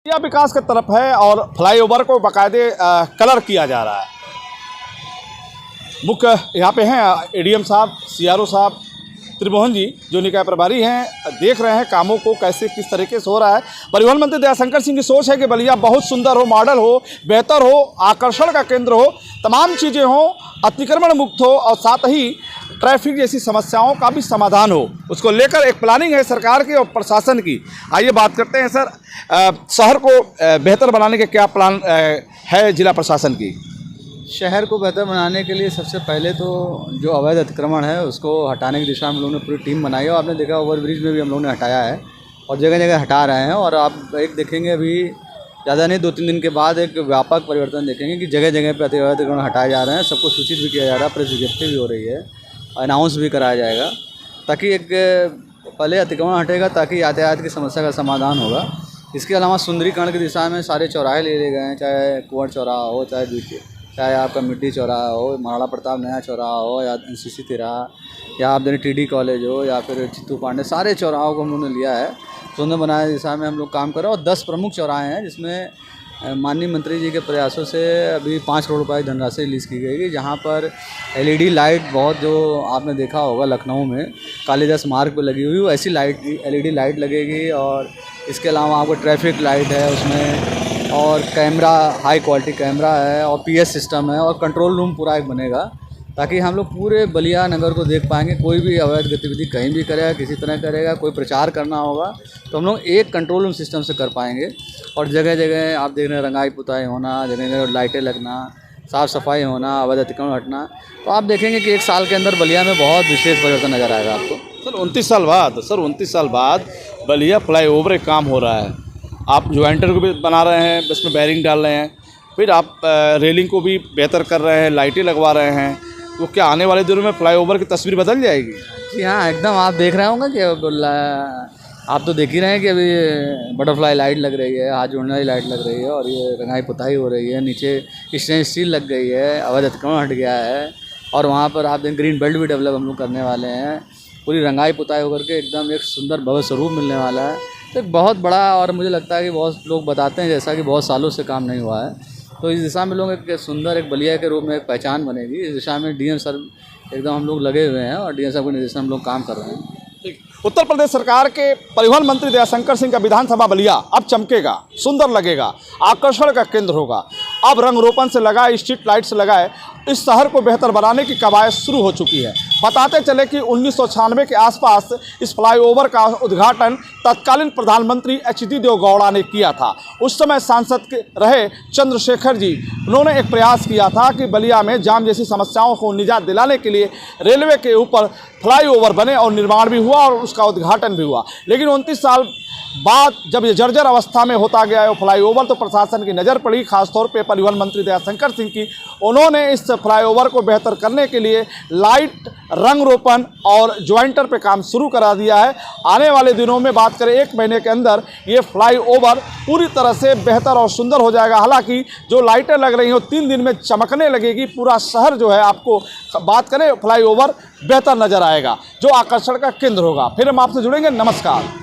यह विकास की तरफ है और फ्लाईओवर को बाकायदे कलर किया जा रहा है। मुख्य यहाँ पे हैं एडीएम साहब, सीआरओ साहब, त्रिमोहन जी जो निकाय प्रभारी हैं, देख रहे हैं कामों को कैसे किस तरीके से हो रहा है। परिवहन मंत्री दयाशंकर सिंह की सोच है कि बलिया बहुत सुंदर हो, मॉडल हो, बेहतर हो, आकर्षण का केंद्र हो, तमाम चीज़ें हों, अतिक्रमण मुक्त हो और साथ ही ट्रैफिक जैसी समस्याओं का भी समाधान हो। उसको लेकर एक प्लानिंग है सरकार की और प्रशासन की। आइए बात करते हैं सर, शहर को बेहतर बनाने के क्या प्लान है जिला प्रशासन की? शहर को बेहतर बनाने के लिए सबसे पहले तो जो अवैध अतिक्रमण है उसको हटाने की दिशा में हम लोगों ने पूरी टीम बनाई है और आपने देखा ओवरब्रिज में भी हम लोगों ने हटाया है और जगह जगह हटा रहे हैं। और आप एक देखेंगे अभी ज़्यादा नहीं 2-3 दिन के बाद एक व्यापक परिवर्तन देखेंगे कि जगह जगह पर अवैध अतिक्रमण हटाए जा रहे हैं। सबको सूचित भी किया जा रहा है, प्रेस विज्ञप्ति भी हो रही है, अनाउंस भी कराया जाएगा ताकि एक पहले अतिक्रमण हटेगा ताकि यातायात की समस्या का समाधान होगा। इसके अलावा सुंदरीकरण की दिशा में सारे चौराहे ले लिए गए हैं, चाहे कुंवर चौराहा हो, चाहे आपका मिट्टी चौराहा हो, महाराणा प्रताप नया चौराहा हो, या एनसीसी तिराहा, या आप देखें टीडी कॉलेज हो, या फिर चित्तू पांडे, सारे चौराहों को हम लोगों ने लिया है। सुंदर बनाने की दिशा में हम लोग काम कर रहे हैं और 10 प्रमुख चौराहे हैं जिसमें माननीय मंत्री जी के प्रयासों से अभी 5 करोड़ रुपये की धनराशि रिलीज़ की गई है, जहाँ पर एलईडी लाइट बहुत जो आपने देखा होगा लखनऊ में कालिदास मार्ग पर लगी हुई, ऐसी लाइट एलईडी लाइट लगेगी। और इसके अलावा आपको ट्रैफिक लाइट है उसमें, और कैमरा हाई क्वालिटी कैमरा है, और पीएस सिस्टम है, और कंट्रोल रूम पूरा एक बनेगा ताकि हम लोग पूरे बलिया नगर को देख पाएंगे। कोई भी अवैध गतिविधि कहीं भी करेगा, किसी तरह करेगा, कोई प्रचार करना होगा तो हम लोग एक कंट्रोल रूम सिस्टम से कर पाएंगे। और जगह जगह आप देख रहे हैं रंगाई पुताई होना, जगह जगह लाइटें लगना, साफ़ सफाई होना, अवैध अतिक्रमण हटना, तो आप देखेंगे कि 1 साल के अंदर बलिया में बहुत विशेष परिवर्तन नज़र आएगा आपको। सर 29 साल बाद बलिया फ्लाईओवर एक काम हो रहा है, आप ज्वाइंटर को भी बना रहे हैं, इसमें बैरिंग डाल रहे हैं, फिर आप रेलिंग को भी बेहतर कर रहे हैं, लाइटें लगवा रहे हैं, तो क्या आने वाले दिनों में फ्लाईओवर की तस्वीर बदल जाएगी? जी हाँ, एकदम। आप देख रहे होंगे कि आप तो देख ही रहे हैं कि अभी बटरफ्लाई लाइट लग रही है, हाथ जोड़ने वाली लाइट लग रही है, और ये रंगाई पुताई हो रही है, नीचे स्टेनलेस स्टील लग गई है, अवैध अतिक्रमण हट गया है, और वहाँ पर आप देखें ग्रीन बेल्ट भी डेवलप हम लोग करने वाले हैं। पूरी रंगाई पुताई होकर के एकदम एक सुंदर भव्य स्वरूप मिलने वाला है। तो एक बहुत बड़ा, और मुझे लगता है कि बहुत लोग बताते हैं जैसा कि बहुत सालों से काम नहीं हुआ है, तो इस दिशा में लोग एक सुंदर एक बलिया के रूप में एक पहचान बनेगी। इस दिशा में डीएम सर एकदम हम लोग लगे हुए हैं और डीएम साहब के निर्देशन हम लोग काम कर रहे हैं। उत्तर प्रदेश सरकार के परिवहन मंत्री दयाशंकर सिंह का विधानसभा बलिया अब चमकेगा, सुंदर लगेगा, आकर्षण का केंद्र होगा। अब रंग रोपण से लगाए, स्ट्रीट लाइट से लगाए, इस शहर को बेहतर बनाने की कवायद शुरू हो चुकी है। बताते चले कि 1996 के आसपास इस फ्लाईओवर का उद्घाटन तत्कालीन प्रधानमंत्री एचडी देवगौड़ा ने किया था। उस समय सांसद के रहे चंद्रशेखर जी, उन्होंने एक प्रयास किया था कि बलिया में जाम जैसी समस्याओं को निजात दिलाने के लिए रेलवे के ऊपर फ्लाईओवर बने और निर्माण भी हुआ और उसका उद्घाटन भी हुआ। लेकिन 29 साल बाद जब ये जर्जर अवस्था में होता गया है फ्लाईओवर, तो प्रशासन की नज़र पड़ी, खासतौर पे परिवहन मंत्री दयाशंकर सिंह की। उन्होंने इस फ्लाईओवर को बेहतर करने के लिए लाइट, रंग रोपण और ज्वाइंटर पे काम शुरू करा दिया है। आने वाले दिनों में बात करें 1 महीने के अंदर ये फ्लाईओवर पूरी तरह से बेहतर और सुंदर हो जाएगा। हालांकि जो लाइटें लग रही हैं 3 दिन में चमकने लगेगी, पूरा शहर जो है आपको बात करें फ्लाईओवर बेहतर नज़र आएगा, जो आकर्षण का केंद्र होगा। फिर हम आपसे जुड़ेंगे। नमस्कार।